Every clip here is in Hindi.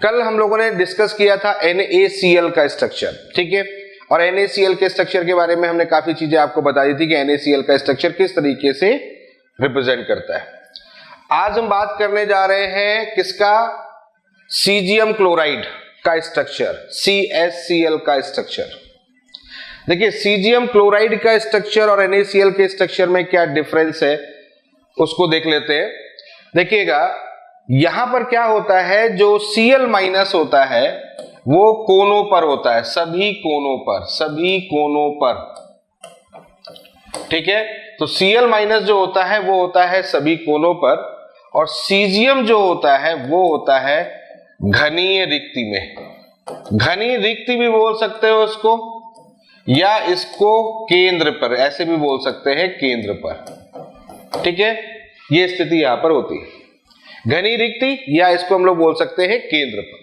कल हम लोगों ने डिस्कस किया था NaCl का स्ट्रक्चर, ठीक है, और NaCl के स्ट्रक्चर के बारे में हमने काफी चीजें आपको बता दी थी कि NaCl का स्ट्रक्चर किस तरीके से रिप्रेजेंट करता है। आज हम बात करने जा रहे हैं किसका, सीजियम क्लोराइड का स्ट्रक्चर, CaCl का स्ट्रक्चर। देखिए सीजियम क्लोराइड का स्ट्रक्चर और NaCl के स्ट्रक्चर में क्या डिफरेंस है उसको देख लेते हैं। देखिएगा यहां पर क्या होता है, जो Cl माइनस होता है वो कोनों पर होता है, सभी कोनों पर, ठीक है। तो Cl माइनस जो होता है वो होता है सभी कोनों पर, और सीजियम जो होता है वो होता है घनीय रिक्ति में। घनीय रिक्ति भी बोल सकते हो इसको, या इसको केंद्र पर, ऐसे भी बोल सकते हैं केंद्र पर, ठीक है। ये स्थिति यहां पर होती है, घनी रिक्ति, या इसको हम लोग बोल सकते हैं केंद्र पर।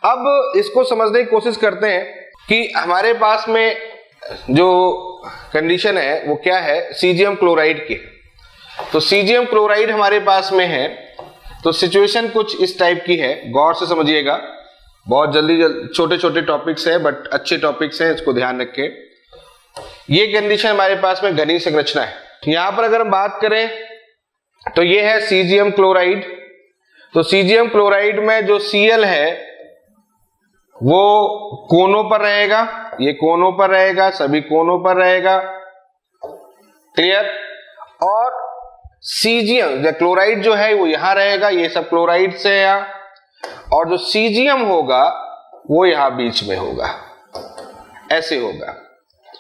अब इसको समझने की कोशिश करते हैं कि हमारे पास में जो कंडीशन है वो क्या है सीजियम क्लोराइड की। तो सीजियम क्लोराइड हमारे पास में है, तो सिचुएशन कुछ इस टाइप की है, गौर से समझिएगा। बहुत जल्दी छोटे छोटे टॉपिक्स है बट अच्छे टॉपिक्स हैं, इसको ध्यान रखें। ये कंडीशन हमारे पास में घनी संरचना है। यहां पर अगर हम बात करें तो ये है सीजियम क्लोराइड। तो सीजियम क्लोराइड में जो Cl है वो कोनों पर रहेगा, ये कोनों पर रहेगा, सभी कोनों पर रहेगा, क्लियर। और सीजियम जो क्लोराइड जो है वो यहां रहेगा, ये सब क्लोराइड से है यहां, और जो सीजियम होगा वो यहां बीच में होगा, ऐसे होगा,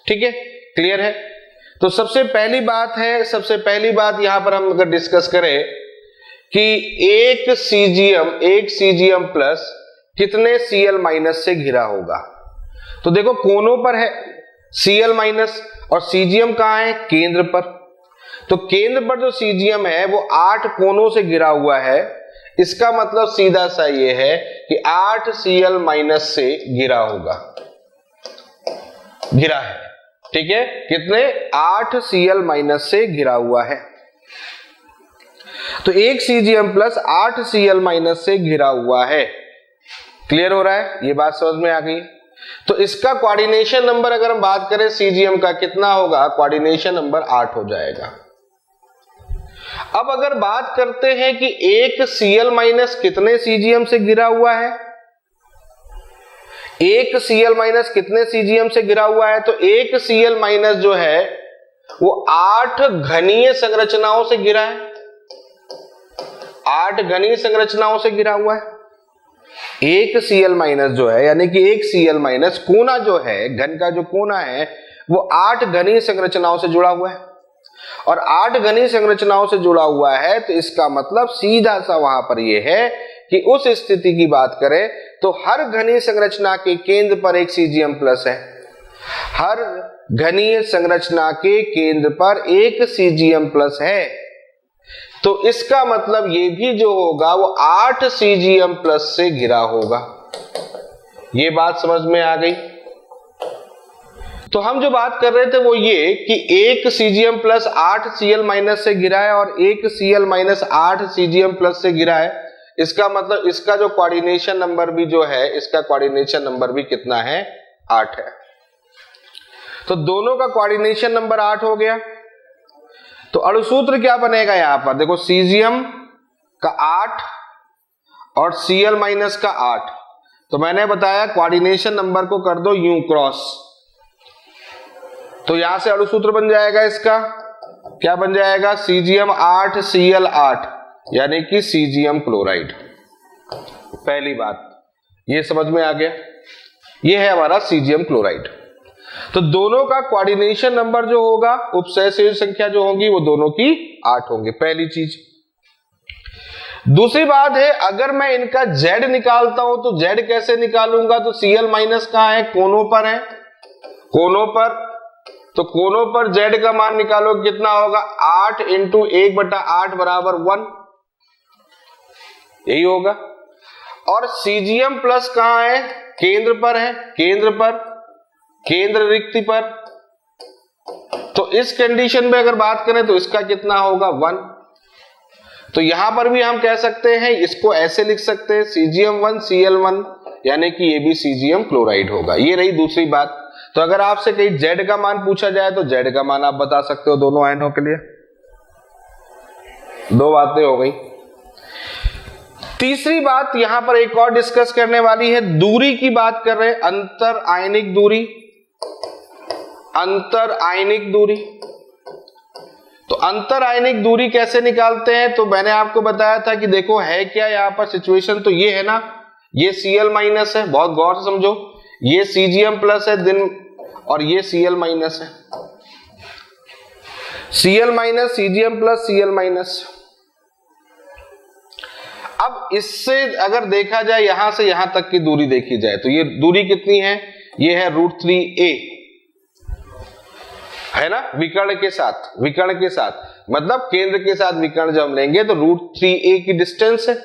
ठीक है, क्लियर है। तो सबसे पहली बात यहां पर हम अगर डिस्कस करें कि एक सीजियम प्लस कितने Cl माइनस से घिरा होगा। तो देखो कोनों पर है Cl माइनस, और सीजियम कहां है, केंद्र पर। तो केंद्र पर जो सीजियम है वो 8 कोनों से घिरा हुआ है। इसका मतलब सीधा सा ये है कि 8 Cl माइनस से घिरा है, ठीक है। कितने, 8 Cl माइनस से घिरा हुआ है। तो एक सीजियम प्लस 8 Cl माइनस से घिरा हुआ है, क्लियर हो रहा है, ये बात समझ में आ गई। तो इसका कोऑर्डिनेशन नंबर अगर हम बात करें सीजियम का कितना होगा, कोऑर्डिनेशन नंबर 8 हो जाएगा। अब अगर बात करते हैं कि एक Cl माइनस कितने सीजियम से घिरा हुआ है, एक Cl माइनस कितने सीजियम से घिरा हुआ है, तो एक Cl माइनस जो है वो 8 घनीय संरचनाओं से घिरा है, 8 घनीय संरचनाओं से घिरा हुआ है। एक Cl माइनस जो है, यानी कि एक Cl माइनस कोना जो है, घन का जो कोना है वो 8 घनीय संरचनाओं से जुड़ा हुआ है, और 8 घनीय संरचनाओं से जुड़ा हुआ है। तो इसका मतलब सीधा सा वहां पर यह है कि उस स्थिति की बात करें तो हर घनीय संरचना के केंद्र पर एक सीजियम प्लस है, हर घनीय संरचना के केंद्र पर एक सीजियम प्लस है। तो इसका मतलब ये भी जो होगा वो 8 सीजियम प्लस से घिरा होगा। ये बात समझ में आ गई। तो हम जो बात कर रहे थे वो ये कि एक सीजियम प्लस 8 Cl माइनस से घिरा है और एक Cl माइनस 8 सीजियम प्लस से घिरा है। इसका मतलब इसका जो कोऑर्डिनेशन नंबर भी जो है, इसका कोऑर्डिनेशन नंबर भी कितना है, 8 है। तो दोनों का कोऑर्डिनेशन नंबर 8 हो गया। तो अणुसूत्र क्या बनेगा यहां पर, देखो सीजियम का 8 और Cl माइनस का 8। तो मैंने बताया कोऑर्डिनेशन नंबर को कर दो U क्रॉस, तो यहां से अणुसूत्र बन जाएगा, इसका क्या बन जाएगा, सीजियम 8 Cl 8, यानी कि सीजियम क्लोराइड। पहली बात ये समझ में आ गया, ये है हमारा सीजियम क्लोराइड। तो दोनों का कोऑर्डिनेशन नंबर जो होगा, उपसहसंयोजक संख्या जो होगी वो दोनों की 8 होंगे, पहली चीज। दूसरी बात है, अगर मैं इनका Z निकालता हूं तो Z कैसे निकालूंगा, तो Cl माइनस कहां है, कोनों पर है, कोनों पर। तो कोनों पर Z का मान निकालो, कितना होगा, 8 इंटू 1/8 बराबर 1, यही होगा। और सीजियम प्लस कहां है, केंद्र पर है, केंद्र पर, केंद्र रिक्ति पर। तो इस कंडीशन में अगर बात करें तो इसका कितना होगा, 1। तो यहां पर भी हम कह सकते हैं, इसको ऐसे लिख सकते हैं Cgm1 Cl1, यानी कि ये भी सीजियम क्लोराइड होगा। ये रही दूसरी बात। तो अगर आपसे कहीं Z का मान पूछा जाए तो Z का मान आप बता सकते हो दोनों आयनों के लिए। दो बातें हो गई। तीसरी बात यहां पर एक और डिस्कस करने वाली है, दूरी की बात कर रहे हैं, अंतर आयनिक दूरी। अंतर आयनिक दूरी, तो अंतर आयनिक दूरी कैसे निकालते हैं? तो मैंने आपको बताया था कि देखो है क्या यहां पर सिचुएशन, तो ये है ना, ये Cl माइनस है, बहुत गौर से समझो, ये Cgm प्लस है दिन, और ये Cl माइनस है, Cl minus Cgm plus Cl minus. अब इससे अगर देखा जाए यहां से यहां तक की दूरी देखी जाए तो ये दूरी कितनी है? ये है √3a, है ना, विकर्ण के साथ, विकर्ण के साथ मतलब केंद्र के साथ विकर्ण जब हम लेंगे तो √3a की डिस्टेंस है।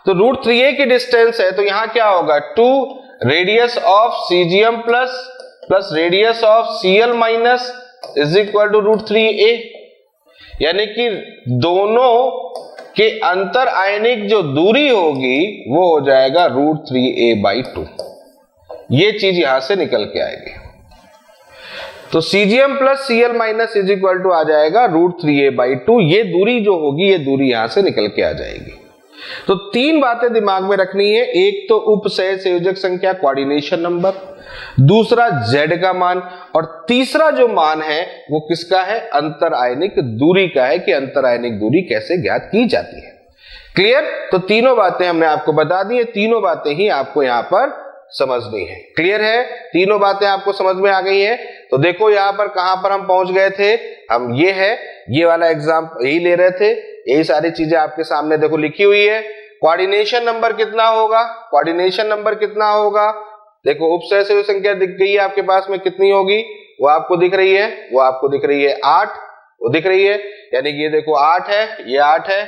तो √3a की डिस्टेंस है, तो यहां क्या होगा, 2 radius of Cgm plus radius of Cl minus is equal to √3a, यानी कि दोनों के अंतर आयनिक जो दूरी होगी वो हो जाएगा √3a/2। ये चीज यहां से निकल के आएगी। तो Cgm plus Cl minus is equal to आ जाएगा √3a/2। ये दूरी जो होगी, ये दूरी यहां से निकल के आ जाएगी। तो तीन बातें दिमाग में रखनी है, एक तो उपसह संयोजक संख्या कोऑर्डिनेशन नंबर, दूसरा Z का मान, और तीसरा जो मान है वो किसका है, अंतर आयनिक दूरी का है, कि अंतर आयनिक दूरी कैसे ज्ञात की जाती है। क्लियर? तो तीनों बातें हमने आपको बता दी है, तीनों बातें ही आपको यहां पर समझनी है। क्लियर है? तीनों बातें आपको समझ में आ गई है। तो देखो यहां पर कहां पर हम पहुंच गए थे, हम ये है, ये वाला एग्जाम यही ले रहे थे, यही सारी चीजें आपके सामने देखो लिखी हुई है। कोऑर्डिनेशन नंबर कितना होगा, कोऑर्डिनेशन नंबर कितना होगा, देखो उपसह संयोजक संख्या दिख गई है आपके पास में, कितनी होगी वो आपको दिख रही है, वो आपको दिख रही है 8, वो दिख रही है, यानी कि ये देखो 8 है, ये 8 है,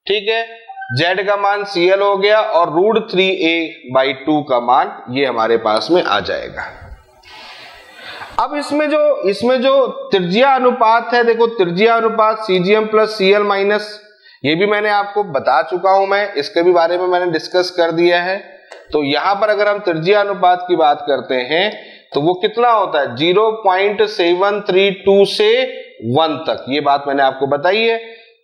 ठीक है। Z का मान Cl हो गया और √3a/2 का मान ये हमारे पास में आ जाएगा। अब इसमें जो त्रिज्या अनुपात है, देखो त्रिज्या अनुपात Cgm प्लस Cl माइनस, ये भी मैंने आपको बता चुका हूं, मैं इसके भी बारे में मैंने डिस्कस कर दिया है। तो यहां पर अगर हम त्रिज्या अनुपात की बात करते हैं तो वो कितना होता है, 0.732 से 1 तक, ये बात मैंने आपको बताई है,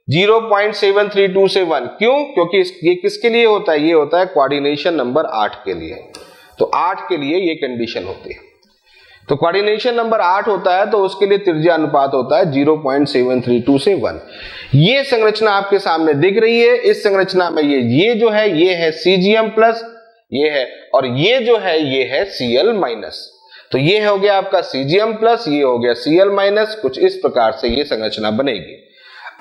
0.732 से 1। क्यों? क्योंकि ये किसके लिए होता है, ये होता है कोऑर्डिनेशन नंबर 8 के लिए। तो 8 के लिए ये कंडीशन होती है। तो कोऑर्डिनेशन नंबर 8 होता है तो उसके लिए त्रिज्या अनुपात होता है 0.732 से 1। ये संरचना आपके सामने दिख रही है, इस संरचना में ये जो है ये है Cgm प्लस, ये है, और ये जो है ये है Cl माइनस। तो ये हो गया आपका Cgm प्लस, ये हो गया Cl माइनस, कुछ इस प्रकार से ये संरचना बनेगी।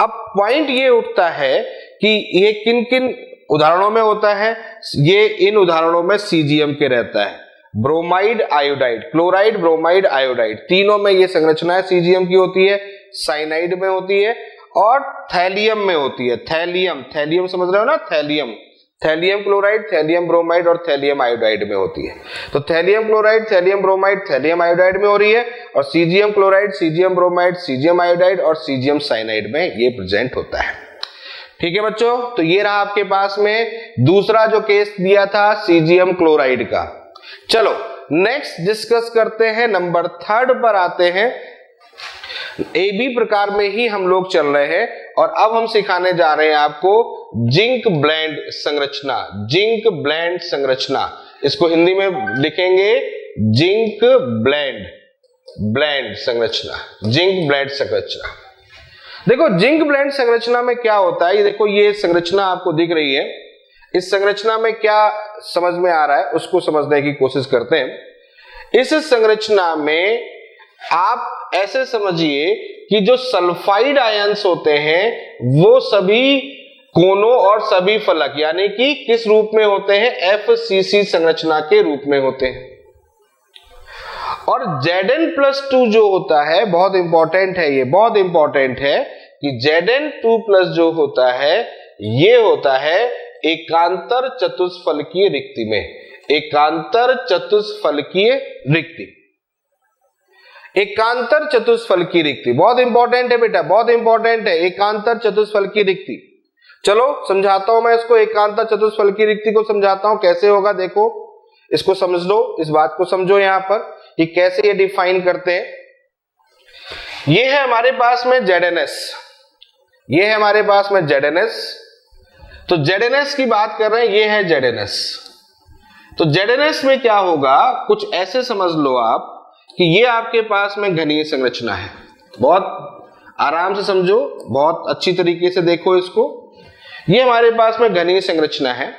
अब पॉइंट ये उठता है कि ये किन किन उदाहरणों में होता है, ये इन उदाहरणों में Cgm के रहता है, bromide iodide, chloride bromide iodide, तीनों में ये संरचनाएं Cgm की होती है, साइनाइड में होती है और थैलियम में होती है। थैलियम समझ रहे हो ना, थैलियम क्लोराइड, थैलियम ब्रोमाइड और थैलियम आयोडाइड में होती है। तो thallium chloride, thallium bromide, thallium iodide में हो रही है, और Cgm chloride, Cgm bromide, Cgm iodide और Cgm साइनाइड में ये प्रेजेंट होता है। ठीक है बच्चों, तो ये रहा आपके पास में दूसरा जो केस दिया था Cgm क्लोराइड का। चलो नेक्स्ट डिस्कस करते हैं, नंबर 3 पर आते हैं। AB प्रकार में ही हम लोग चल रहे हैं और अब हम सिखाने जा रहे हैं आपको जिंक ब्लेंड संरचना। जिंक ब्लेंड संरचना, इसको हिंदी में लिखेंगे जिंक ब्लेंड संरचना, जिंक ब्लेंड संरचना। देखो जिंक ब्लेंड संरचना में क्या होता है, ये देखो ये संरचना आपको दिख रही है, इस संरचना में क्या समझ में आ रहा है उसको समझने की कोशिश करते हैं। इस संरचना में आप ऐसे समझिए कि जो सल्फाइड आयंस होते हैं वो सभी कोनों और सभी फलक यानी कि किस रूप में होते हैं, FCC संरचना के रूप में होते हैं। और Zn+2 जो होता है, बहुत इंपॉर्टेंट है, ये बहुत इंपॉर्टेंट है कि Zn2+ जो होता है ये होता है एकांतर चतुष्फलकीय रिक्ति में, एकांतर चतुष्फलकीय रिक्ति, एकांतर चतुष्फलकीय रिक्ति बहुत इंपॉर्टेंट है बेटा, बहुत इंपॉर्टेंट है, एकांतर चतुष्फलकीय रिक्ति। चलो समझाता हूं मैं इसको, एकांतर चतुष्फल की रिक्ति को समझाता हूं कैसे होगा। देखो इसको समझ लो, इस बात को समझो यहां पर कि कैसे ये डिफाइन करते हैं। ये है हमारे पास में ZNS, ये है हमारे पास में ZNS। तो ZNS की बात कर रहे हैं, ये है ZNS। तो ZNS में क्या होगा, कुछ ऐसे समझ लो आप कि ये आपके पास में घनीय संरचना है। बहुत आराम से समझो, बहुत अच्छी तरीके से देखो इसको। ये हमारे पास में घनीय संरचना है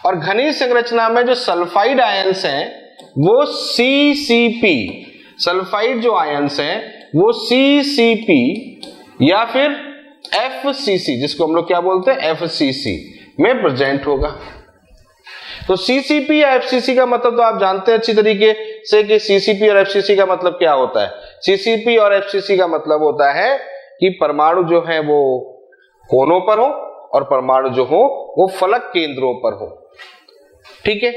और घनीय संरचना में जो सल्फाइड आयंस हैं वो CCP, सल्फाइड जो आयंस हैं वो CCP या फिर FCC, जिसको हम लोग क्या बोलते हैं FCC में प्रेजेंट होगा। तो CCP या FCC का मतलब तो आप जानते हैं अच्छी तरीके से कि CCP और FCC का मतलब क्या होता है। CCP और FCC का मतलब होता है कि परमाणु जो है वो कोनों पर हो और परमाणु जो हो वो फलक केंद्रों पर हो। ठीक है,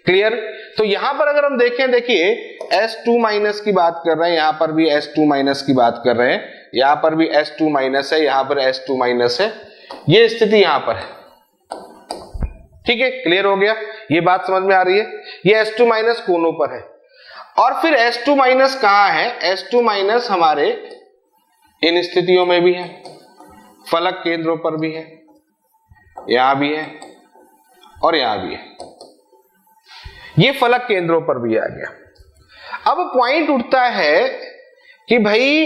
क्लियर। तो यहां पर अगर हम देखें, देखिए S2- की बात कर रहे हैं, यहां पर भी S2- की बात कर रहे हैं, यहां पर भी S2- है, यहां पर S2- है, ये स्थिति यहां पर है। ठीक है, क्लियर हो गया, ये बात समझ में आ रही है। ये S2- कोनों पर है और फिर S2- कहां है, S2- हमारे इन स्थितियों में भी है, फलक केंद्रों पर भी है, यहां भी है और यहां भी है, ये फलक केंद्रों पर भी आ गया। अब पॉइंट उठता है कि भाई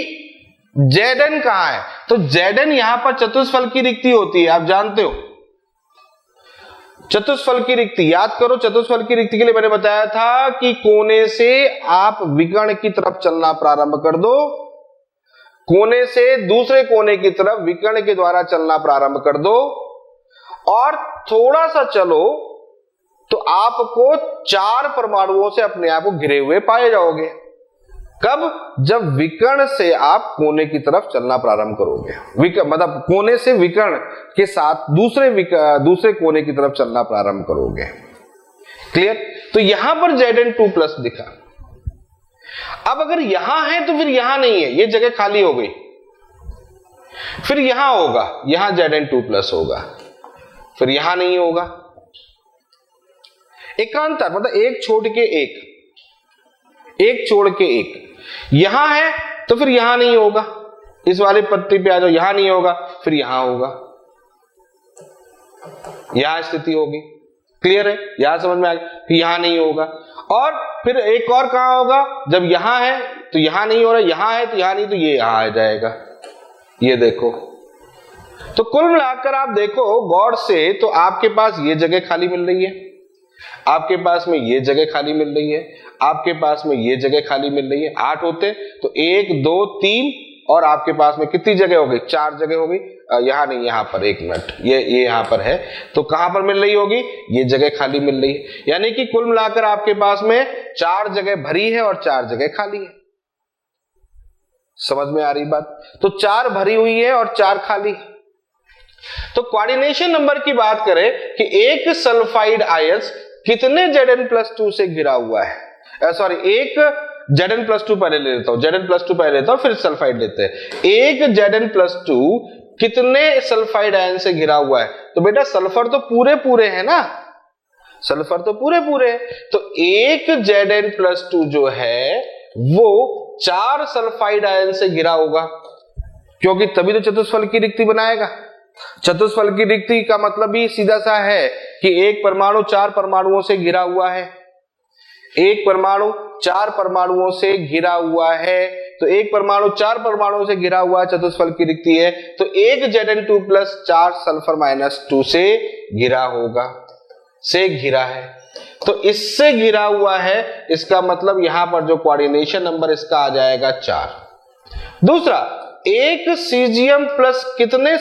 Zn कहां है, तो Zn यहां पर चतुष्फल की रिक्ति होती है, आप जानते हो चतुष्फल की रिक्ति। याद करो, चतुष्फल की रिक्ति के लिए मैंने बताया था कि कोने से आप विकर्ण की तरफ चलना प्रारंभ कर दो, कोने से दूसरे कोने की तरफ विकर्ण के द्वारा चलना प्रारंभ कर दो और थोड़ा सा चलो तो आपको 4 परमाणुओं से अपने आप को घिरे हुए पाए जाओगे। कब, जब विकर्ण से आप कोने की तरफ चलना प्रारंभ करोगे, मतलब कोने से विकर्ण के साथ दूसरे कोने की तरफ चलना प्रारंभ करोगे। क्लियर। तो यहां पर Zn2+ दिखा। अब अगर यहां है तो फिर यहां नहीं है, ये जगह खाली हो गई, फिर यहां होगा, यहां Zn2+ होगा, फिर यहां नहीं होगा। एकांतर मतलब एक छोड़ के एक, एक छोड़ के एक, यहां है तो फिर यहां नहीं होगा, इस वाले पत्ती पे आ जाओ, यहां नहीं होगा, फिर यहां होगा, यहां स्थिति होगी। क्लियर है, यहां समझ में आ गया, फिर यहां नहीं होगा और फिर एक और कहां होगा, जब यहां है तो यहां नहीं हो रहा, यहां है तो यहां नहीं, तो ये यहां आ जाएगा, ये देखो। तो कुल मिलाकर आप देखो गौर से, तो आपके पास ये जगह खाली मिल रही है, आपके पास में ये जगह खाली मिल रही है, आपके पास में ये जगह खाली मिल रही है। 8 होते तो 1 2 3 और आपके पास में कितनी जगह हो गई, 4 जगह हो गई। यहां नहीं, यहां पर, एक मिनट, ये यहां पर है, तो कहां पर मिल रही होगी, ये जगह खाली मिल रही है। यानी कि कुल मिलाकर आपके पास में 4 जगह भरी है और 4 जगह खाली है। समझ में आ रही बात। तो 4 भरी हुई है और 4 खाली है। तो कोऑर्डिनेशन नंबर की बात करें कि एक सल्फाइड आयंस कितने Zn+2 से घिरा हुआ है, सॉरी एक Zn+2 पहले ले लेता हूं, Zn+2 पहले लेता हूं, फिर सल्फाइड लेते हैं। एक Zn+2 कितने सल्फाइड आयन से घिरा हुआ है, तो बेटा सल्फर तो पूरे पूरे है ना, सल्फर तो पूरे पूरे है, तो एक Zn+2 जो है वो 4 सल्फाइड आयन से घिरा होगा, क्योंकि तभी तो चतुष्फल की रिक्ति बनाएगा। चतुष्फल की रिक्ति का मतलब ही सीधा सा है कि एक परमाणु 4 परमाणुओं से घिरा हुआ है, एक परमाणु 4 परमाणुओं से घिरा हुआ है, तो एक परमाणु 4 परमाणुओं से घिरा हुआ है, चतुष्फल की रिक्ति है, तो एक Zn2+ 4 सल्फर-2 से घिरा होगा, से घिरा है, तो इससे घिरा हुआ है, इसका मतलब यहां पर जो कोऑर्डिनेशन नंबर इसका आ जाएगा 4। दूसरा, एक सीजियम प्लस कितने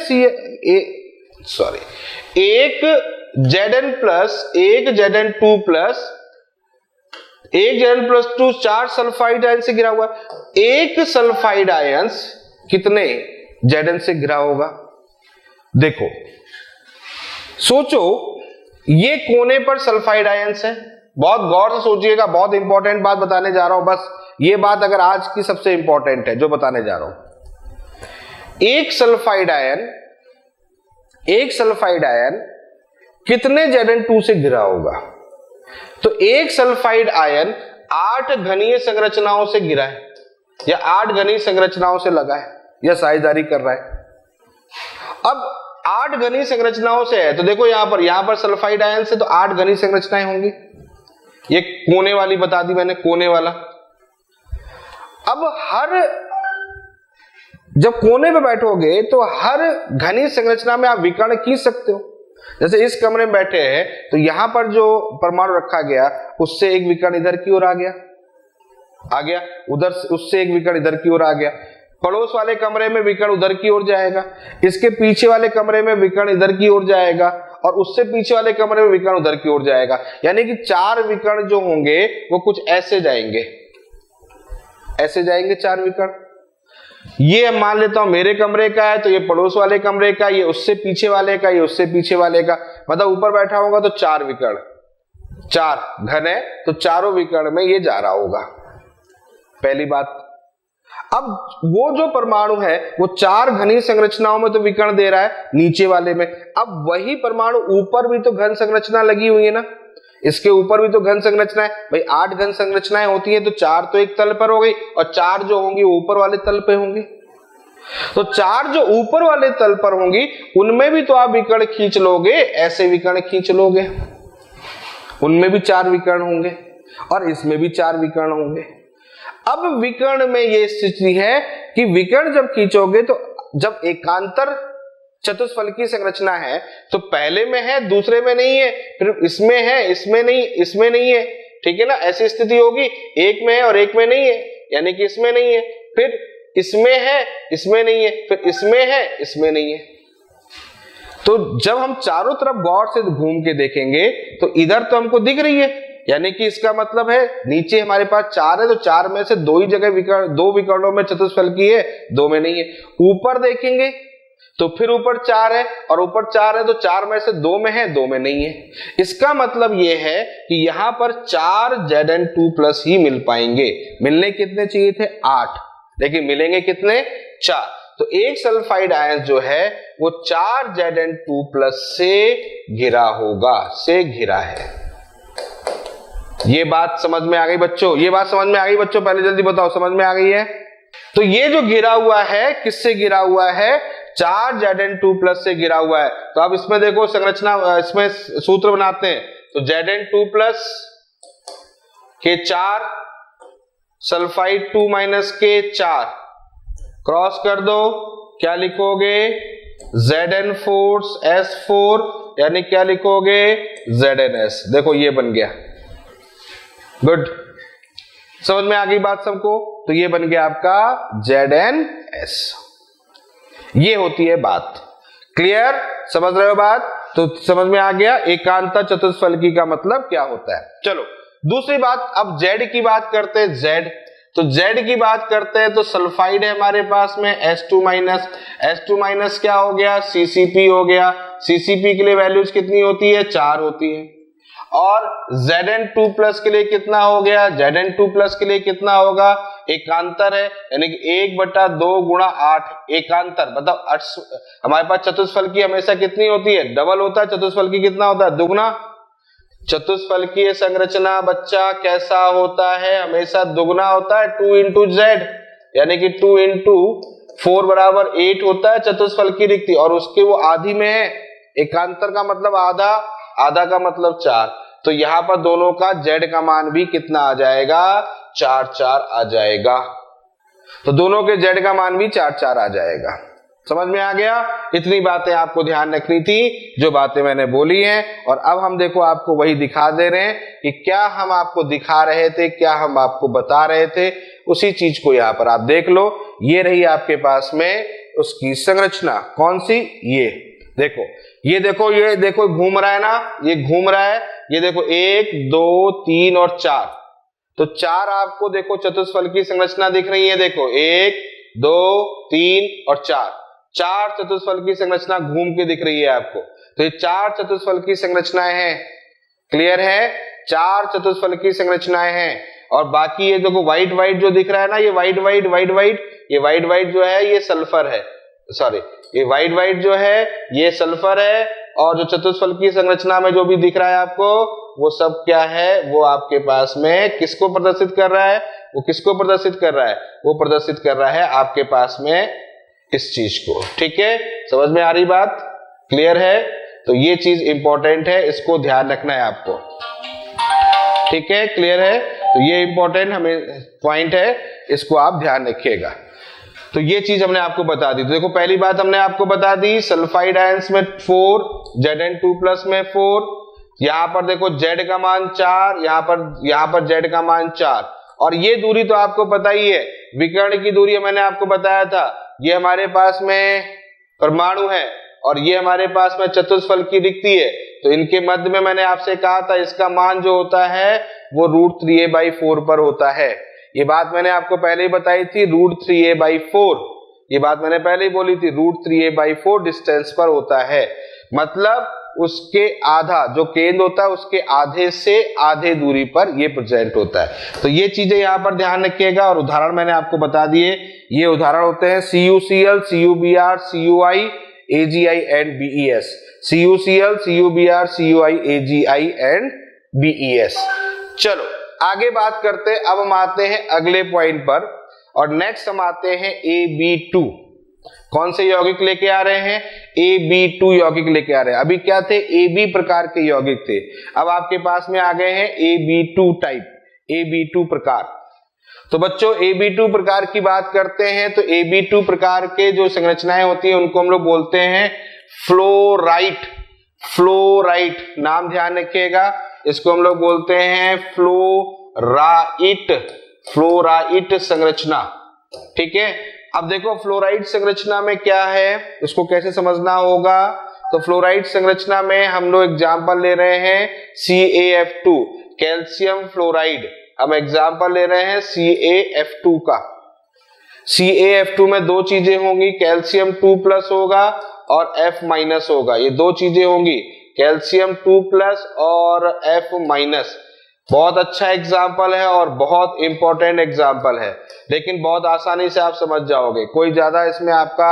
एक Zn+2 4 सल्फाइड आयन से घिरा हुआ है, एक सल्फाइड आयंस कितने Zn से घिरा होगा। देखो सोचो, ये कोने पर सल्फाइड आयंस है, बहुत गौर से सोचिएगा, बहुत इंपॉर्टेंट बात बताने जा रहा हूं, बस ये बात अगर आज की सबसे इंपॉर्टेंट है जो बताने जा रहा हूं। एक सल्फाइड आयन एक सल्फाइड आयन कितने Zn2 से घिरा होगा? तो एक सल्फाइड आयन 8 घनीय संरचनाओं से घिरा है या 8 घनीय संरचनाओं से लगा है या साझेदारी कर रहा है। अब 8 घनीय संरचनाओं से है तो देखो यहां पर सल्फाइड आयन से तो 8 घनीय संरचनाएं होंगी। ये कोने वाली बता दी मैंने, कोने वाला। अब जब कोने पे बैठोगे तो हर घनीय संरचना में आप विकर्ण खींच सकते हो। जैसे इस कमरे में बैठे हैं तो यहां पर जो परमाणु रखा गया उससे एक विकर्ण इधर की ओर आ गया, उधर उससे एक विकर्ण इधर की ओर आ गया, पड़ोस वाले कमरे में विकर्ण उधर की ओर जाएगा, इसके पीछे वाले कमरे में विकर्ण इधर की ओर जाएगा और उससे पीछे वाले कमरे में विकर्ण उधर की ओर जाएगा। यानी कि 4 विकर्ण जो होंगे वो कुछ ऐसे जाएंगे 4 विकर्ण। ये मान लेता हूं मेरे कमरे का है तो ये पड़ोस वाले कमरे का, ये उससे पीछे वाले का, ये उससे पीछे वाले का, मतलब ऊपर बैठा होगा तो 4 विकर्ण, 4 घन है तो चारों विकर्ण में ये जा रहा होगा, पहली बात। अब वो जो परमाणु है वो 4 घनी संरचनाओं में तो विकर्ण दे रहा है नीचे वाले में। अब वही परमाणु ऊपर भी तो घन संरचना लगी हुई है ना, इसके ऊपर भी तो घन संरचना है भाई। 8 घन संरचनाएं होती है तो 4 तो एक तल पर हो गई और 4 जो होंगी वो ऊपर वाले तल पे होंगी। तो 4 जो ऊपर वाले तल पर होंगी उनमें भी तो आप विकर्ण खींच लोगे, ऐसे विकर्ण खींच लोगे, उनमें भी 4 विकर्ण होंगे और इसमें भी 4 विकर्ण होंगे। अब विकर्ण में ये स्थिति है कि विकर्ण जब खींचोगे तो जब एकांतर चतुष्फलकीय संरचना है तो पहले में है दूसरे में नहीं है, फिर इसमें है इसमें नहीं है, ठीक है ना। ऐसी स्थिति होगी, एक में है और एक में नहीं है, यानी कि इसमें नहीं है, फिर इसमें है इसमें नहीं है, फिर इसमें है इसमें नहीं है। तो जब हम चारों तरफ गौर से घूम के देखेंगे तो इधर तो हमको दिख रही है, यानी कि इसका मतलब है नीचे हमारे पास 4 है तो 4 में से 2 ही जगह विकर्ण, 2 विकर्णों में चतुष्फलकीय है, 2 में नहीं है। ऊपर देखेंगे तो फिर ऊपर 4 है और ऊपर 4 है तो 4 में से 2 में है, 2 में नहीं है। इसका मतलब यह है कि यहां पर 4 Zn2+ ही मिल पाएंगे। मिलने कितने चाहिए थे? 8, लेकिन मिलेंगे कितने? 4। तो एक सल्फाइड आयन जो है वो 4 Zn2+ से घिरा होगा, से घिरा है। ये बात समझ में आ गई बच्चों? ये बात समझ में आ गई बच्चों? पहले जल्दी बताओ, समझ में आ गई है? तो ये जो घिरा हुआ है किससे घिरा हुआ है? 4 Zn2+ से घिरा हुआ है। तो अब इसमें देखो संरचना, इसमें सूत्र बनाते हैं। तो Zn2+ के 4 सल्फाइड 2- के 4 क्रॉस कर दो, क्या लिखोगे? Zn4s4, यानी क्या लिखोगे? ZnS। देखो ये बन गया। गुड, समझ में आ गई बात सबको? तो ये बन गया आपका ZnS। ये होती है बात। क्लियर? समझ रहे हो बात? तो समझ में आ गया एकांतर चतुष्फलकी का मतलब क्या होता है। चलो दूसरी बात, अब Z की बात करते हैं। Z, तो Z की बात करते हैं तो सल्फाइड है हमारे पास में S2- क्या हो गया? CCP हो गया। CCP के लिए वैल्यूज कितनी होती है? 4 होती है। और Zn2+ के लिए कितना हो गया? Zn2+ के लिए कितना होगा? एकांतर है, यानी कि 1/2 × 8 एकांतर, मतलब हमारे पास चतुष्फलकी हमेशा कितनी होती है? डबल होता है। चतुष्फलकी कितना होता है? दुगना। चतुष्फलकीय संरचना बच्चा कैसा होता है? हमेशा दुगना होता है। 2 × Z, यानी कि 2 × 4 = 8 होता है चतुष्फलकीय रिक्ति, और उसके वो आधी में है। एकांतर का मतलब आधा, आधा का मतलब 4। तो यहां पर दोनों का Z का मान भी कितना आ जाएगा? 4 आ जाएगा। तो दोनों के Z का मान भी 4 आ जाएगा। समझ में आ गया? इतनी बातें आपको ध्यान रखनी थी जो बातें मैंने बोली हैं। और अब हम देखो आपको वही दिखा दे रहे हैं कि क्या हम आपको दिखा रहे थे, क्या हम आपको बता रहे थे, उसी चीज को यहाँ पर आप देख लो। ये रही आपके पास में उसकी संरचना। कौन सी? ये देखो, ये देखो, ये देखो घूम रहा है ना, ये घूम रहा है। ये देखो 1 2 3 और 4, तो 4 आपको देखो चतुष्फलकीय संरचना दिख रही है। देखो 1 2 3 और 4 चतुष्फलकीय संरचना घूम के दिख रही है आपको। तो ये 4 चतुष्फलकीय संरचनाएं हैं। क्लियर है? 4 चतुष्फलकीय संरचनाएं हैं। और बाकी ये देखो व्हाइट व्हाइट जो दिख रहा है ना, ये व्हाइट व्हाइट, ये व्हाइट व्हाइट जो है ये सल्फर है। सॉरी, ये व्हाइट व्हाइट जो है ये सल्फर है, और जो चतुष्फलकीय संरचना में जो भी दिख रहा है आपको वो सब क्या है, वो आपके पास में किसको प्रदर्शित कर रहा है, वो किसको प्रदर्शित कर रहा है, वो प्रदर्शित कर रहा है आपके पास में इस चीज को। ठीक है, समझ में आ रही बात, क्लियर है? तो ये चीज इंपॉर्टेंट है, इसको ध्यान रखना है आपको। ठीक है, क्लियर है? तो ये इंपॉर्टेंट हमें पॉइंट है, इसको आप ध्यान रखिएगा। तो ये चीज हमने आपको बता दी। तो देखो पहली बात हमने आपको बता दी, सल्फाइड आयंस में 4, Zn2+ में 4, यहां पर देखो Z का मान 4, यहां पर Z का मान 4, और ये दूरी तो आपको पता ही है, विकर्ण की दूरी मैंने आपको बताया था, ये हमारे पास में परमाणु है और ये हमारे पास में चतुष्फलकीय रिक्ति है। तो इनके मध्य में मैंने आपसे कहा था इसका मान जो होता है वो √3a/4 पर होता है। ये बात मैंने आपको पहले ही बताई थी, √3a/4, ये बात मैंने पहले ही बोली थी, √3a/4 डिस्टेंस पर होता है। मतलब उसके आधा जो केंद्र होता है उसके आधे से आधे दूरी पर ये प्रेजेंट होता है। तो ये चीजें यहाँ पर ध्यान रखिएगा, और उदाहरण मैंने आपको बता दिए। ये उदाहरण होते हैं CuCl, CuBr, CuI, AgI and BeS। CuCl, CuBr, CuI, AgI and BeS। चलो आगे बात करते हैं। अब हम आते हैं अगले पॉइंट पर, और नेक्स्ट हम आते हैं Ab2। कौन से यौगिक लेके आ रहे हैं? Ab2 यौगिक लेके आ रहे हैं। अभी क्या थे? AB प्रकार के यौगिक थे, अब आपके पास में आ गए हैं Ab2 टाइप, Ab2 प्रकार। तो बच्चों Ab2 प्रकार की बात करते हैं, तो Ab2 प्रकार के जो संरचनाएं होती हैं उनको हम लोग बोलते हैं फ्लोराइट। फ्लोराइट नाम ध्यान रखिएगा, इसको हम लोग बोलते हैं फ्लोराइट, फ्लोराइट संरचना। ठीक है, अब देखो फ्लोराइड संरचना में क्या है, उसको कैसे समझना होगा। तो फ्लोराइड संरचना में हम लोग एग्जांपल ले रहे हैं CaF2, कैल्शियम फ्लोराइड। हम एग्जांपल ले रहे हैं CaF2 का। CaF2 में दो चीजें होंगी, कैल्शियम 2+ होगा और F- होगा, ये दो चीजें होंगी, कैल्शियम 2+ और F-। बहुत अच्छा एग्जाम्पल है और बहुत इंपॉर्टेंट एग्जाम्पल है, लेकिन बहुत आसानी से आप समझ जाओगे, कोई ज्यादा इसमें आपका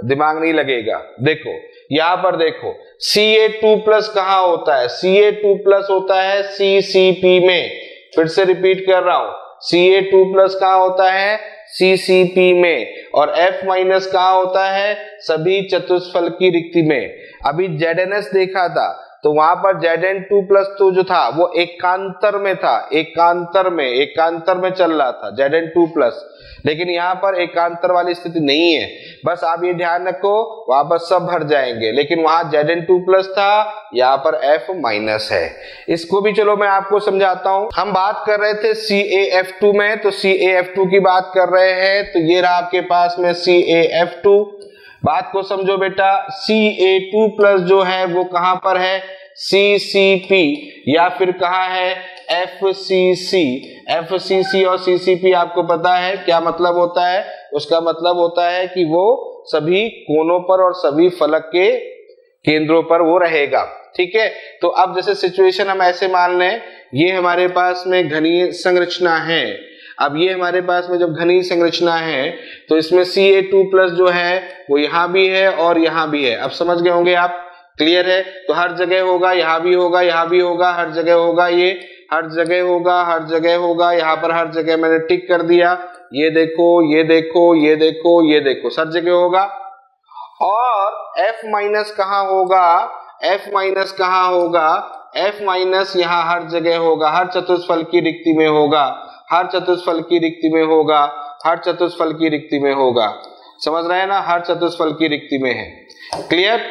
दिमाग नहीं लगेगा। देखो यहां पर देखो Ca2+ कहां होता है? Ca2+ होता है CCP में। फिर से रिपीट कर रहा हूं, Ca2+ कहां होता है? CCP में। और F- कहां होता है? सभी चतुष्फलकीय रिक्ति में। अभी ZnS देखा था तो वहां पर Zn2+ तो जो था वो एकांतर में था, एकांतर में चल रहा था Zn2+, लेकिन यहाँ पर एकांतर वाली स्थिति नहीं है। बस आप ये ध्यान रखो, वहां पर सब भर जाएंगे, लेकिन वहां Zn2+ था, यहाँ पर F- है। इसको भी चलो मैं आपको समझाता हूं। हम बात कर रहे थे CaF2 में, तो CaF2 की बात कर रहे हैं, तो ये रहा आपके पास में CaF2। बात को समझो बेटा, Ca2+ जो है वो कहां पर है? CCP, या फिर कहां है? FCC। FCC और CCP आपको पता है क्या मतलब होता है? उसका मतलब होता है कि वो सभी कोनों पर और सभी फलक के केंद्रों पर वो रहेगा। ठीक है, तो अब जैसे सिचुएशन हम ऐसे मान लें, ये हमारे पास में घनीय संरचना है। अब ये हमारे पास में जब घनीय संरचना है तो इसमें Ca2+ जो है वो यहाँ भी है और यहाँ भी है। अब समझ गए होंगे आप, क्लियर है? तो हर जगह होगा, यहाँ भी होगा, यहाँ भी होगा, हर जगह होगा, ये हर जगग होगा, हर जगह होगा, यहाँ पर हर जगह मैंने टिक कर दिया। ये देखो, ये देखो, ये देखो, ये देखो, सब जगह होगा। और F- कहाँ होगा? F- कहाँ होगा? F- यहाँ हर जगह होगा, हर चतुष्फलकीय रिक्ति में होगा, हर चतुष्फलकीय रिक्ति में होगा, हर चतुष्फलकीय रिक्ति में होगा। समझ रहे हैं ना? हर चतुष्फलकीय रिक्ति में है। क्लियर?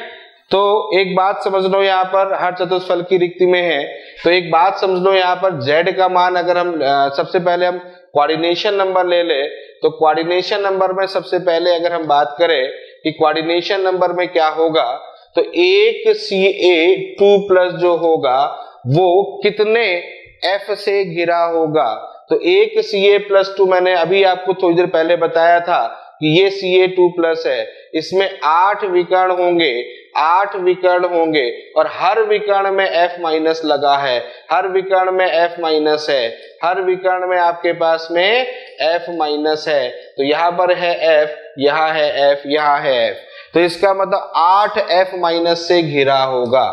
तो एक बात समझ लो, यहाँ पर हर चतुष्फलकीय रिक्ति में है, तो एक बात समझ लो, यहाँ पर Z का मान अगर हम सबसे पहले हम कोऑर्डिनेशन नंबर ले ले, तो कोऑर्डिनेशन नंबर में सबसे पहले अगर हम बात करें कि कोऑर्डिनेशन नंबर में क्या होगा, तो एक Ca2+ जो होगा वो कितने F से घिरा होगा? तो एक Ca+2 मैंने अभी आपको थोड़ी देर पहले बताया था कि ये Ca2+ है, इसमें 8 विकर्ण होंगे, 8 विकर्ण होंगे, और हर विकर्ण में F- लगा है, हर विकर्ण में F- है, हर विकर्ण में आपके पास में F- है। तो यहाँ पर है F, यहाँ है F, यहाँ है F। तो इसका मतलब 8F माइनस से घिरा होगा,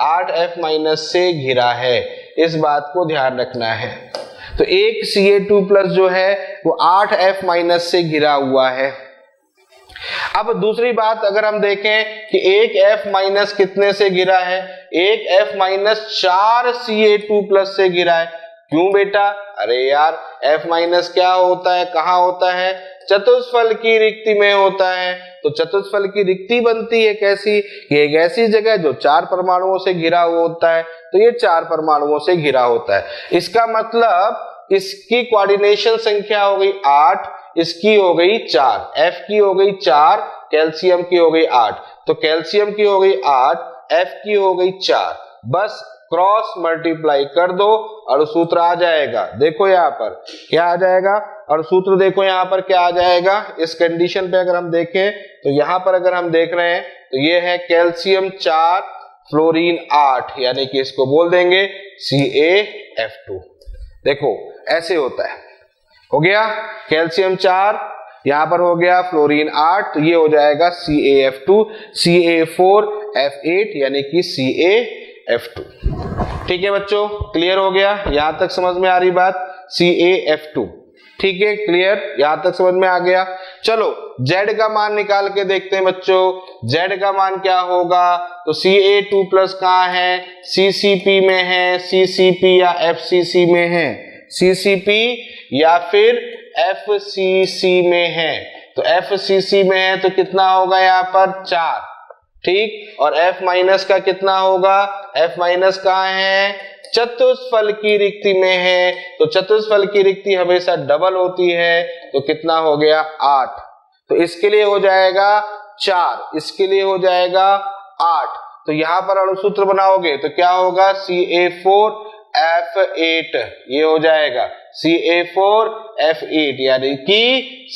8F माइनस से घिरा है, इस बात को ध्यान रखना है। तो एक Ca2 प्लस जो है वो 8F माइनस से घिरा हुआ है। अब दूसरी बात अगर हम देखें कि एक F माइनस कितने से घिरा है, एक F माइनस 4 Ca2 प्लस से घिरा है। क्यों बेटा? अरे यार F माइनस क्या होता है, कहाँ होता है? चतुष्फल की रिक्ति में होता है। तो चतुष्फल की रिक्ति बनती है कैसी? ये एक ऐसी जगह जो 4 परमाणुओं से घिरा हुआ होता है, तो ये 4 परमाणुओं से घिरा होता है। इसका मतलब इसकी कोऑर्डिनेशन संख्या हो गई 8, इसकी हो गई 4, F की हो गई 4, कैल्शियम की हो गई 8, तो कैल्शियम की हो गई 8, F की हो गई 4, बस क्रॉस मल्टीप्लाई कर दो और सूत्र आ जाएगा। देखो यहाँ पर क्या आ जाएगा, और सूत्र देखो यहाँ पर क्या आ जाएगा। इस कंडीशन पे अगर हम देखें तो यहाँ पर अगर हम देख रहे हैं तो ये है कैल्शियम 4 फ्लोरीन 8, यानी कि इसको बोल देंगे CaF2। देखो ऐसे होता है, हो गया कैल्शियम 4, यहां पर हो गया फ्लोरीन 8, तो ये हो जाएगा CaF2, CA4F8 यानी कि CaF2। ठीक है बच्चों, क्लियर हो गया? यहां तक समझ में आ रही बात? CaF2, ठीक है, क्लियर? यहां तक समझ में आ गया। चलो Z का मान निकाल के देखते हैं बच्चों। Z का मान क्या होगा? तो Ca2 प्लस कहाँ है? CCP में है, CCP या FCC में है, CCP या फिर FCC में है। तो FCC में है तो कितना होगा यहाँ पर? 4, ठीक। और F माइनस का कितना होगा? F माइनस कहाँ है? चतुष्फल की रिक्ति में है, तो चतुष्फल की रिक्ति हमेशा डबल होती है, तो कितना हो गया? 8। तो इसके लिए हो जाएगा 4, इसके लिए हो जाएगा 8। तो यहां पर अणुसूत्र बनाओगे तो क्या होगा? CA4F8, ये हो जाएगा CA4F8 यानी कि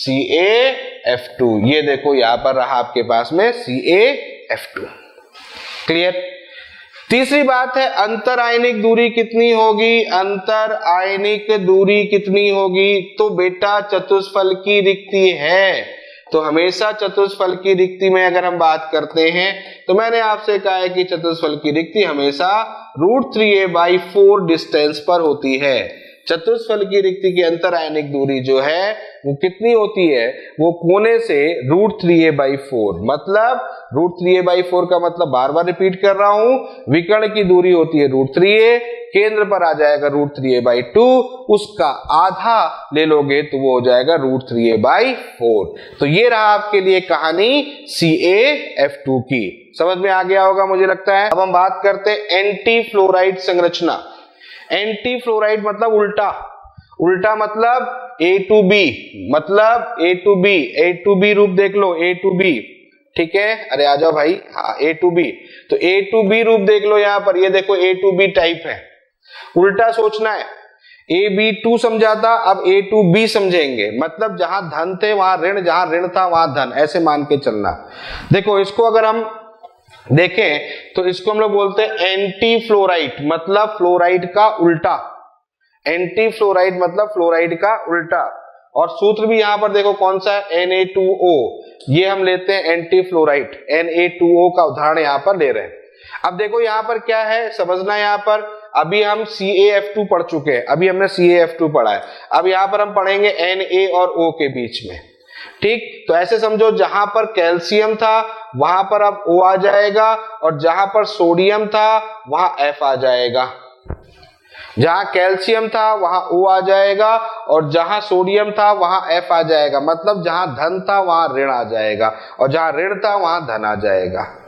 CaF2। ये देखो यहां पर रहा आपके पास में CaF2। क्लियर? तीसरी बात है अंतर आयनिक दूरी कितनी होगी? अंतर आयनिक दूरी कितनी होगी? तो बेटा चतुष्फल की रिक्ति है, तो हमेशा चतुष्फल की रिक्ति में अगर हम बात करते हैं तो मैंने आपसे कहा है कि चतुष्फल की रिक्ति हमेशा √3a/4 डिस्टेंस पर होती है। चतुष्फल की रिक्ति की अंतर आयनिक दूरी जो है वो कितनी होती है? वो कोने से √3a/4, मतलब √3a/4 का मतलब बार बार रिपीट कर रहा हूं, विकर्ण की दूरी होती है √3a, केंद्र पर आ जाएगा √3a/2, उसका आधा ले लोगे तो वो हो जाएगा √3a/4। तो ये रहा आपके लिए कहानी CaF2 की। समझ में आ गया होगा मुझे लगता है। अब हम बात करते हैं एंटी फ्लोराइड संरचना। एंटी फ्लोराइड मतलब उल्टा, उल्टा मतलब A2B, मतलब A2B रूप देख लो, A2B, ठीक है। अरे आ जाओ भाई, हाँ A2B, तो A2B रूप देख लो यहाँ पर, ये देखो A2B टाइप है। उल्टा सोचना है, AB2 समझा था, अब A2B समझेंगे, मतलब जहां धन थे वहां ऋण, जहां ऋण था वहां धन, ऐसे मान के चलना। देखो इसको अगर हम देखें तो इसको हम लोग बोलते हैं एंटी फ्लोराइड, मतलब फ्लोराइड का उल्टा। एंटी फ्लोराइड मतलब फ्लोराइड का उल्टा। और सूत्र भी यहां पर देखो कौन सा है? Na2O, ये हम लेते हैं एंटी फ्लोराइड, Na2O का उदाहरण यहां पर ले रहे हैं। अब देखो यहां पर क्या है समझना, यहां पर अभी हम CaF2 पढ़ चुके हैं, अभी हमने CaF2 पढ़ा है, अब यहां पर हम पढ़ेंगे Na और O के बीच में, ठीक। तो ऐसे समझो जहां पर कैल्शियम था वहां पर अब O आ जाएगा, और जहां पर सोडियम था वहां F आ जाएगा। जहां कैल्शियम था वहां O आ जाएगा, और जहां सोडियम था वहां F आ जाएगा, मतलब जहां धन था वहां ऋण आ जाएगा, और जहां ऋण था वहां धन आ जाएगा।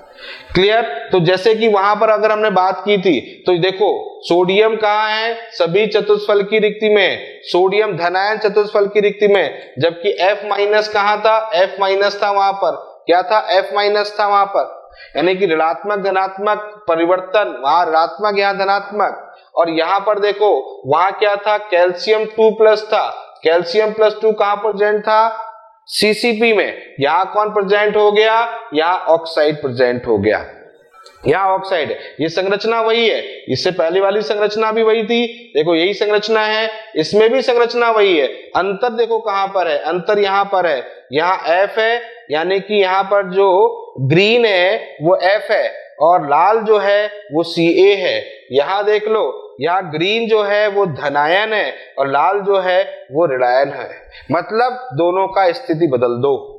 क्लियर? तो जैसे कि वहां पर अगर हमने बात की थी तो देखो सोडियम कहाँ है? सभी चतुष्फल की रिक्ति में, सोडियम धनायन चतुष्फल की रिक्ति में, जबकि F माइनस कहाँ था? F माइनस था वहां पर, क्या था? F माइनस था वहां पर, यानी कि ऋणात्मक धनात्मक परिवर्तन, वहां ऋणात्मक यहाँ धनात्मक। और यहां पर देखो वहां क्या था? कैल्शियम 2+ था, कैल्शियम +2 कहां प्रेजेंट था? CCP में। यहां कौन प्रेजेंट हो गया? यहां ऑक्साइड प्रेजेंट हो गया, यहां ऑक्साइड। ये संरचना वही है, इससे पहले वाली संरचना भी वही थी, देखो यही संरचना है, इसमें भी संरचना वही है। अंतर देखो कहां पर है? अंतर यहां पर है, यहां F है यानी कि यहाँ पर जो ग्रीन है वो F है और लाल जो है वो Ca है। यहाँ देख लो, यहाँ ग्रीन जो है वो धनायन है और लाल जो है वो ऋणायन है। मतलब दोनों का स्थिति बदल दो,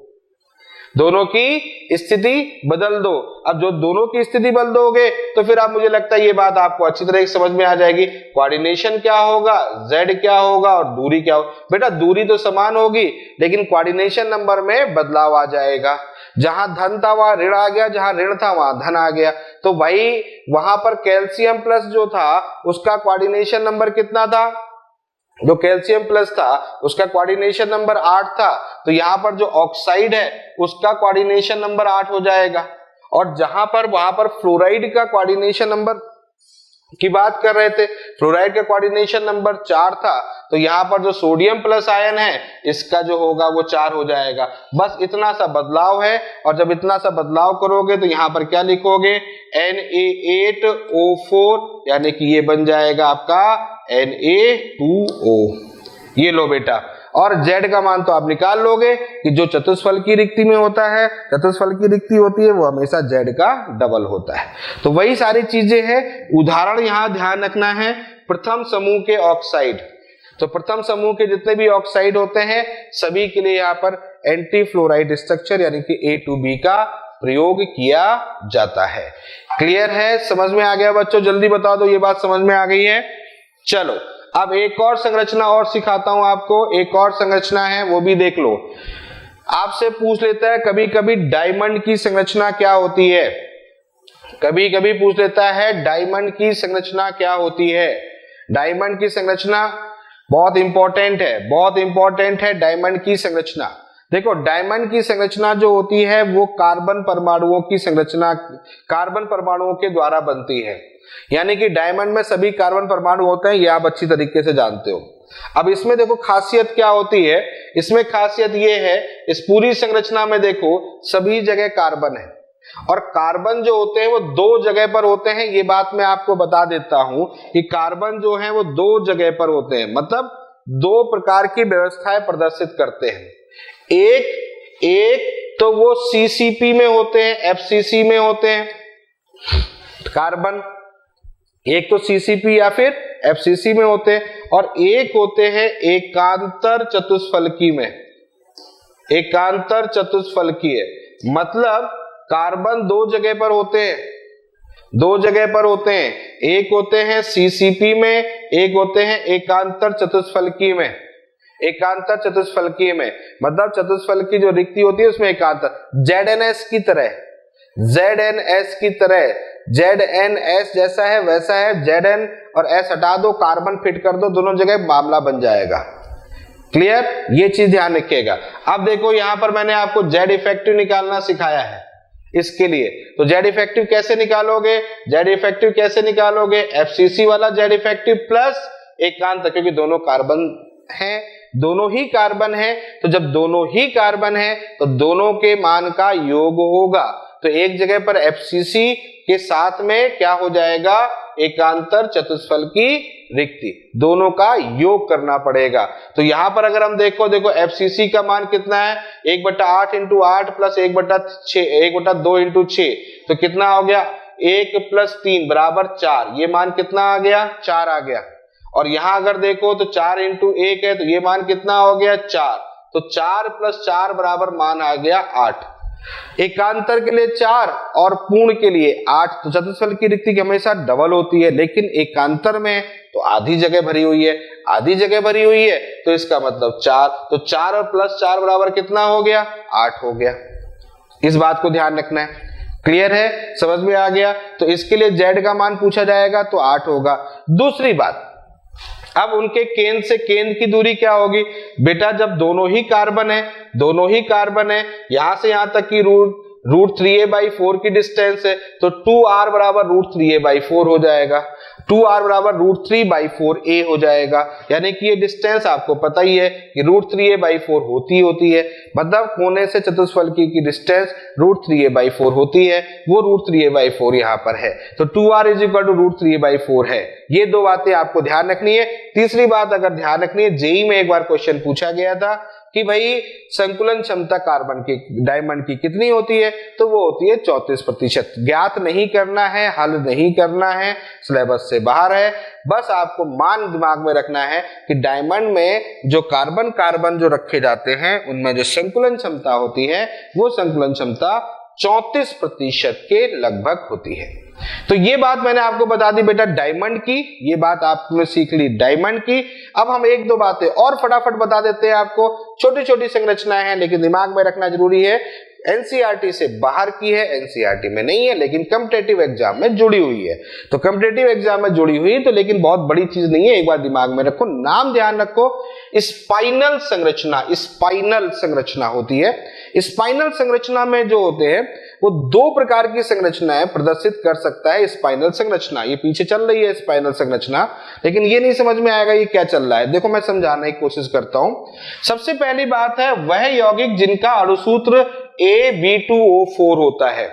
दोनों की स्थिति बदल दो। अब जो दोनों की स्थिति बदल दोगे तो फिर आप, मुझे लगता है ये बात आपको अच्छी तरह से समझ में आ जाएगी। कोऑर्डिनेशन क्या होगा, z क्या होगा और दूरी क्या होगा। बेटा दूरी तो समान होगी लेकिन कोऑर्डिनेशन नंबर में बदलाव आ जाएगा। जहां धन था वहां ऋण आ गया, जहां ऋण था वहां धन आ गया। तो भाई वहां पर कैल्शियम प्लस जो था उसका कोऑर्डिनेशन नंबर कितना था, जो कैल्शियम प्लस था उसका कोऑर्डिनेशन नंबर 8 था। तो यहां पर जो ऑक्साइड है उसका कोऑर्डिनेशन नंबर 8 हो जाएगा। और जहां पर वहां पर फ्लोराइड का कोऑर्डिनेशन नंबर की बात कर रहे थे, फ्लोराइड का कोऑर्डिनेशन नंबर 4 था। तो यहाँ पर जो सोडियम प्लस आयन है इसका जो होगा वो 4 हो जाएगा। बस इतना सा बदलाव है। और जब इतना सा बदलाव करोगे तो यहाँ पर क्या लिखोगे, Na8O4, यानी कि ये बन जाएगा आपका Na2O। ये लो बेटा, और Z का मान तो आप निकाल लोगे कि जो चतुष्फल की रिक्ति में होता है, चतुष्फल की रिक्ति होती है वो हमेशा Z का डबल होता है। तो वही सारी चीजें हैं। उदाहरण यहाँ ध्यान रखना है, प्रथम समूह के ऑक्साइड। तो प्रथम समूह के जितने भी ऑक्साइड होते हैं सभी के लिए यहाँ पर एंटी फ्लोराइड स्ट्रक्चर यानी कि A2B का प्रयोग किया जाता है। क्लियर है, समझ में आ गया बच्चों? जल्दी बता दो ये बात समझ में आ गई है। चलो अब एक और संरचना और सिखाता हूं आपको। एक और संरचना है वो भी देख लो। आपसे पूछ लेता है कभी कभी डायमंड की संरचना क्या होती है, कभी कभी पूछ लेता है डायमंड की संरचना क्या होती है। डायमंड की संरचना बहुत इंपॉर्टेंट है, बहुत इंपॉर्टेंट है डायमंड की संरचना। देखो डायमंड की संरचना जो होती है वो कार्बन परमाणुओं की संरचना, कार्बन परमाणुओं के द्वारा बनती है। यानी कि डायमंड में सभी कार्बन परमाणु होते हैं, ये आप अच्छी तरीके से जानते हो। अब इसमें देखो खासियत क्या होती है, इसमें खासियत ये है, इस पूरी संरचना में देखो सभी जगह कार्बन है। और कार्बन जो होते हैं वो 2 जगह पर होते हैं। ये बात मैं आपको बता देता हूं कि कार्बन जो है वो 2 जगह पर होते हैं, मतलब 2 प्रकार की व्यवस्थाएं प्रदर्शित करते हैं। एक तो वो CCP में होते हैं, FCC में होते हैं कार्बन, एक तो CCP या फिर FCC में होते हैं। और एक होते हैं एकांतर चतुष्फलकी में, एकांतर चतुष्फलकीय, मतलब कार्बन 2 जगह पर होते हैं, 2 जगह पर होते हैं। एक होते हैं CCP में, एक होते हैं एकांतर चतुष्फलकीय में। एकांतर चतुष्फलकीय में मतलब चतुष्फलकी जो रिक्ति होती है उसमें एकांतर, ZNS की तरह, ZNS की तरह, ZNS जैसा है वैसा है, ZN और S हटा दो, कार्बन फिट कर दो, दोनों जगह मामला बन जाएगा। क्लियर, ये चीज ध्यान रखिएगा। अब देखो यहां पर मैंने आपको Z इफेक्टिव निकालना सिखाया है इसके लिए। तो Z इफेक्टिव कैसे निकालोगे, Z इफेक्टिव कैसे निकालोगे, FCC वाला Z इफेक्टिव प्लस एकांतर, क्योंकि दोनों कार्बन हैं, दोनों ही कार्बन है। तो जब दोनों ही कार्बन है तो दोनों के मान का योग होगा। तो एक जगह पर FCC के साथ में क्या हो जाएगा, एकांतर चतुष्फलकी रिक्ति, दोनों का योग करना पड़ेगा। तो यहां पर अगर हम देखो FCC का मान कितना है, 1/8 × 8 प्लस 1/2 × 6, तो कितना हो गया, 1 + 3 = 4। ये मान कितना आ गया, 4 आ गया। और यहां अगर देखो तो 4 × 1 है, तो ये मान कितना हो गया, 4। तो 4 + 4 बराबर मान आ गया 8। एकांतर के लिए 4 और पूर्ण के लिए 8। तो चतुष्फल की रिक्ति हमेशा डबल होती है, लेकिन एकांतर में तो आधी जगह भरी हुई है, आधी जगह भरी हुई है, तो इसका मतलब 4। तो 4 और +4 बराबर कितना हो गया, 8 हो गया। इस बात को ध्यान रखना है। क्लियर है, समझ में आ गया? तो इसके लिए Z का मान पूछा जाएगा तो 8 होगा। दूसरी बात, अब उनके केंद्र से केंद्र की दूरी क्या होगी बेटा, जब दोनों ही कार्बन है, दोनों ही कार्बन है, यहां से यहां तक की √3a/4 की डिस्टेंस है, तो 2r = √3a/4 हो जाएगा, 2r = √3/4a हो जाएगा। यानी कि ये डिस्टेंस आपको पता ही है कि √3a/4 होती है, मतलब कोने से चतुष्फलकी की डिस्टेंस √3a/4 होती है, वो √3a/4 यहाँ पर है। तो 2r = √3a/4 है। ये 2 बातें आपको ध्यान रखनी है। तीसरी बात अगर ध्यान रखनी है, जेईई में एक बार क्वेश्चन पूछा गया था कि भाई संकुलन क्षमता कार्बन की डायमंड की कितनी होती है, तो वो होती है 34%। ज्ञात नहीं करना है, हल नहीं करना है, सिलेबस से बाहर है, बस आपको मान दिमाग में रखना है कि डायमंड में जो कार्बन कार्बन जो रखे जाते हैं उनमें जो संकुलन क्षमता होती है वो संकुलन क्षमता 34% के लगभग होती है। तो ये बात मैंने आपको बता दी बेटा डायमंड की, ये बात आपने सीख ली डायमंड की। अब हम एक दो बातें और फटाफट बता देते हैं आपको, छोटी छोटी संरचनाएं हैं लेकिन दिमाग में रखना जरूरी है। एनसीईआरटी से बाहर की है, एनसीईआरटी में नहीं है, लेकिन कॉम्पिटिटिव एग्जाम में जुड़ी हुई है। तो कॉम्पिटिटिव एग्जाम में जुड़ी हुई तो लेकिन बहुत बड़ी चीज नहीं है, एक बार दिमाग में रखो, नाम ध्यान रखो। स्पाइनल संरचना, स्पाइनल संरचना होती है। स्पाइनल संरचना में जो होते हैं वो दो प्रकार की संरचनाएं प्रदर्शित कर सकता है स्पाइनल संरचना। ये पीछे चल रही है स्पाइनल संरचना, लेकिन ये नहीं समझ में आएगा ये क्या चल रहा है। देखो मैं समझाने की कोशिश करता हूं। सबसे पहली बात है वह यौगिक जिनका अणुसूत्र AB2O4 होता है,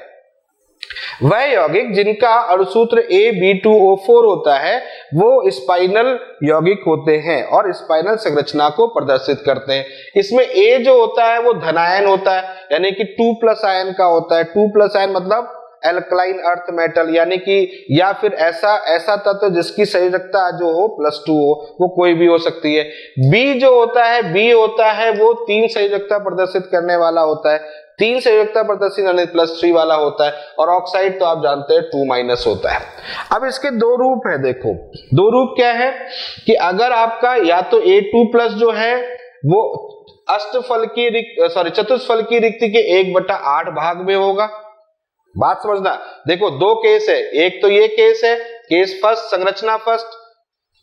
वह यौगिक जिनका अणुसूत्र AB2O4 होता है वो स्पाइनल यौगिक होते हैं और स्पाइनल संरचना को प्रदर्शित करते हैं। इसमें A जो होता है वो धनायन होता है, यानी कि 2+ आयन का होता है। 2+ आयन मतलब एल्कलाइन अर्थ मेटल, यानी कि या फिर ऐसा तत्व जिसकी संयोजकता जो हो +2 हो, वो कोई भी हो सकती है। B जो होता है, B होता है वो 3 संयोजकता प्रदर्शित करने वाला होता है, 3 संयोजकता प्रदर्शित यानी +3 वाला होता है। और ऑक्साइड तो आप जानते हैं 2- होता है। अब इसके दो रूप है, देखो दो रूप क्या है कि अगर आपका या तो A2+ जो है वो चतुष्फल की रिक्ति के 1/8 भाग में होगा। बात समझना, देखो दो केस है, एक तो ये केस है केस फर्स्ट, संरचना फर्स्ट,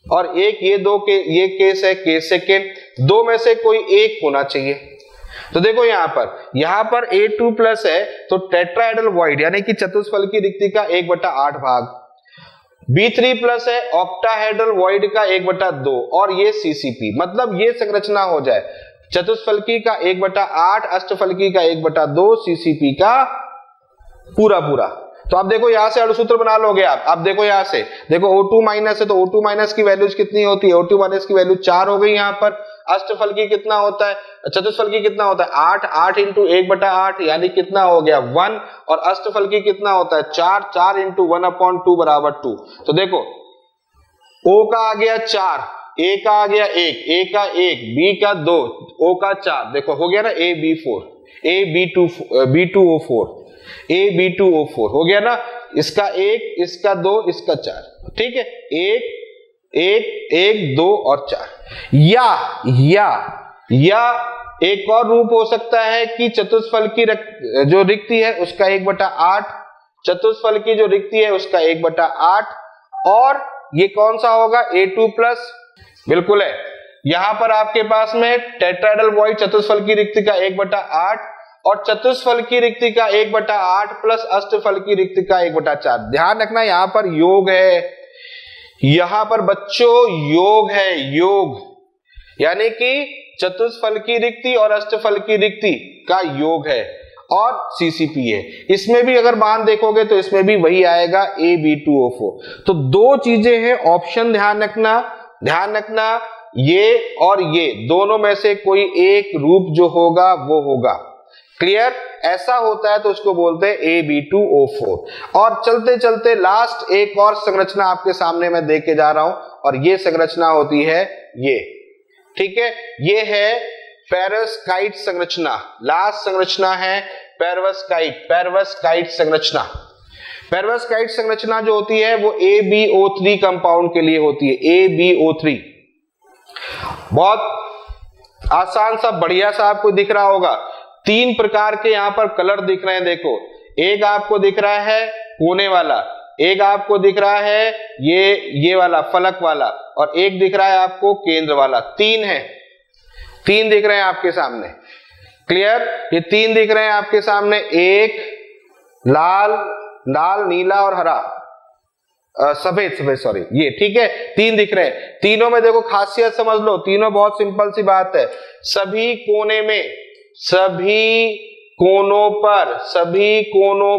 और एक ये केस है केस सेकेंड। दो में से कोई एक होना चाहिए। तो देखो यहां पर A2+ है तो टेट्राहेड्रल वॉइड यानी कि चतुष्फल की रिक्ति का 1/8 भाग, B3+ है ऑक्टाहेड्रल वॉइड का 1/2, और ये CCP, मतलब ये संरचना हो जाए चतुष्फलकी का 1/8, अष्टफलकी का 1/2, CCP का पूरा। तो आप देखो यहां से अणुसूत्र बना लोगे आप। अब देखो यहां से देखो O2- है तो O2- की वैल्यूज कितनी होती है, O2- की वैल्यू 4 हो गई। यहाँ पर अष्टफलकी कितना होता है, चतुष्फलकी कितना होता है 8, 8 × 1/8 यानी कितना हो गया 1, और अष्टफलकी कितना होता है 4, 4 × 1/2 बराबर 2। तो देखो O का आ गया 4, A का आ गया 1, A का 1, B का 2, O का 4, देखो हो गया ना AB2O4 हो गया ना, इसका 1, इसका 2, इसका 4, ठीक है, 1 2 और 4। या एक और रूप हो सकता है कि चतुष्फल की जो रिक्ति है उसका 1/8, चतुष्फल की जो रिक्ति है उसका 1/8, और ये कौन सा होगा A2+, बिल्कुल है। यहां पर आपके पास में टेट्राहेड्रल वॉइड चतुष्फल की रिक्ति का 1/8 और चतुष्फल की रिक्ति का 1/8 प्लस अष्टफल की रिक्ति का 1/4। ध्यान रखना यहां पर योग है, यहां पर बच्चों योग है, योग यानी कि चतुष्फल की रिक्ति और अष्टफल की रिक्ति का योग है, और CCP है। इसमें भी अगर मान देखोगे तो इसमें भी वही आएगा AB2O4। तो दो चीजें हैं, ऑप्शन ध्यान रखना ये और ये दोनों में से कोई एक रूप जो होगा वो होगा। क्लियर? ऐसा होता है तो उसको बोलते हैं AB2O4। और चलते चलते लास्ट एक और संरचना आपके सामने मैं दे के जा रहा हूं, और ये संरचना होती है ये, ठीक है, ये है पेरोव्स्काइट संरचना। लास्ट संरचना है पेरोव्स्काइट संरचना। पेरोव्स्काइट संरचना जो होती है वो AbO3 कंपाउंड के लिए होती है, AbO3। बहुत आसान सा बढ़िया सा आपको दिख रहा होगा, 3 प्रकार के यहां पर कलर दिख रहे हैं। देखो एक आपको दिख रहा है कोने वाला, एक आपको दिख रहा है ये वाला फलक वाला, और एक दिख रहा है आपको केंद्र वाला। 3 है, 3 दिख रहे हैं आपके सामने। क्लियर? ये 3 दिख रहे हैं आपके सामने, एक लाल नीला और हरा, सफेद सॉरी, ये ठीक है, 3 दिख रहे हैं। तीनों में देखो खासियत समझ लो, तीनों बहुत सिंपल सी बात है, सभी कोने में, सभी कोनों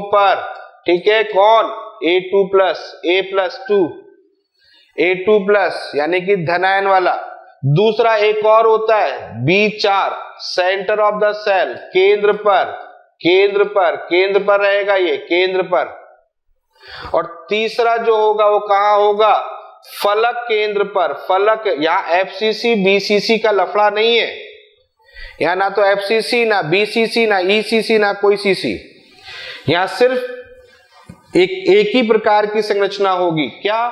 पर, ठीक है, कौन A2+, A+2, A2+ यानी कि धनायन वाला, दूसरा एक और होता है B4 centre of the cell, केंद्र पर रहेगा ये, केंद्र पर। और तीसरा जो होगा वो कहां होगा, फलक केंद्र पर, फलक। यहां FCC BCC का लफड़ा नहीं है, यहां ना तो FCC ना BCC ना ECC ना कोई CC, यहां सिर्फ एक ही प्रकार की संरचना होगी। क्या,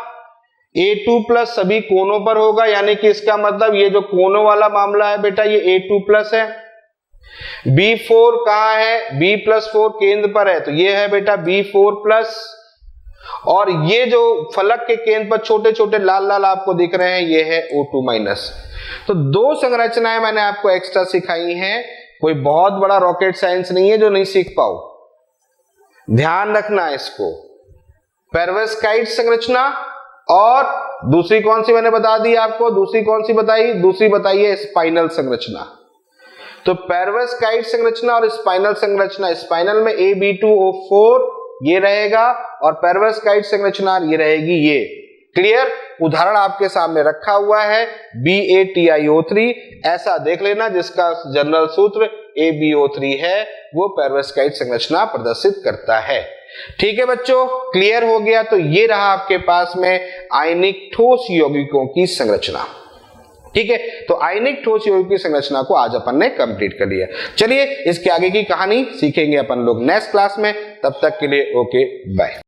A2 प्लस सभी कोनों पर होगा, यानी कि इसका मतलब ये जो कोनों वाला मामला है बेटा ये A2 प्लस है। B4 कहां है, B+4 केंद्र पर है, तो ये है बेटा B4 प्लस। और ये जो फलक के केंद्र पर छोटे छोटे लाल लाल आपको दिख रहे हैं, ये है O2 माइनस। तो दो संरचनाएं मैंने आपको एक्स्ट्रा सिखाई हैं, कोई बहुत बड़ा रॉकेट साइंस नहीं है जो नहीं सीख पाओ, ध्यान रखना इसको। पेरिविस्काइड संरचना और दूसरी कौन सी मैंने बता दी आपको, दूसरी कौन सी बताई, दूसरी बताई है स्पाइनल संरचना। तो पेरिविस्काइड संरचना और स्पाइनल संरचना, स्पाइनल में AB2O4 ये रहेगा और पेरिविस्काइड संरचना ये रहेगी ये। क्लियर, उदाहरण आपके सामने रखा हुआ है BaTiO3, ऐसा देख लेना जिसका जनरल सूत्र AbO3 है, वो पेरिविस्काइड संरचना प्रदर्शित करता है। ठीक है बच्चों, क्लियर हो गया। तो ये रहा आपके पास में आयनिक ठोस यौगिकों की संरचना। ठीक है, तो आयनिक ठोस यौगिक की संरचना को आज अपन ने कंप्लीट कर लिया। चलिए इसके आगे की कहानी सीखेंगे अपन लोग नेक्स्ट क्लास में, तब तक के लिए ओके बाय।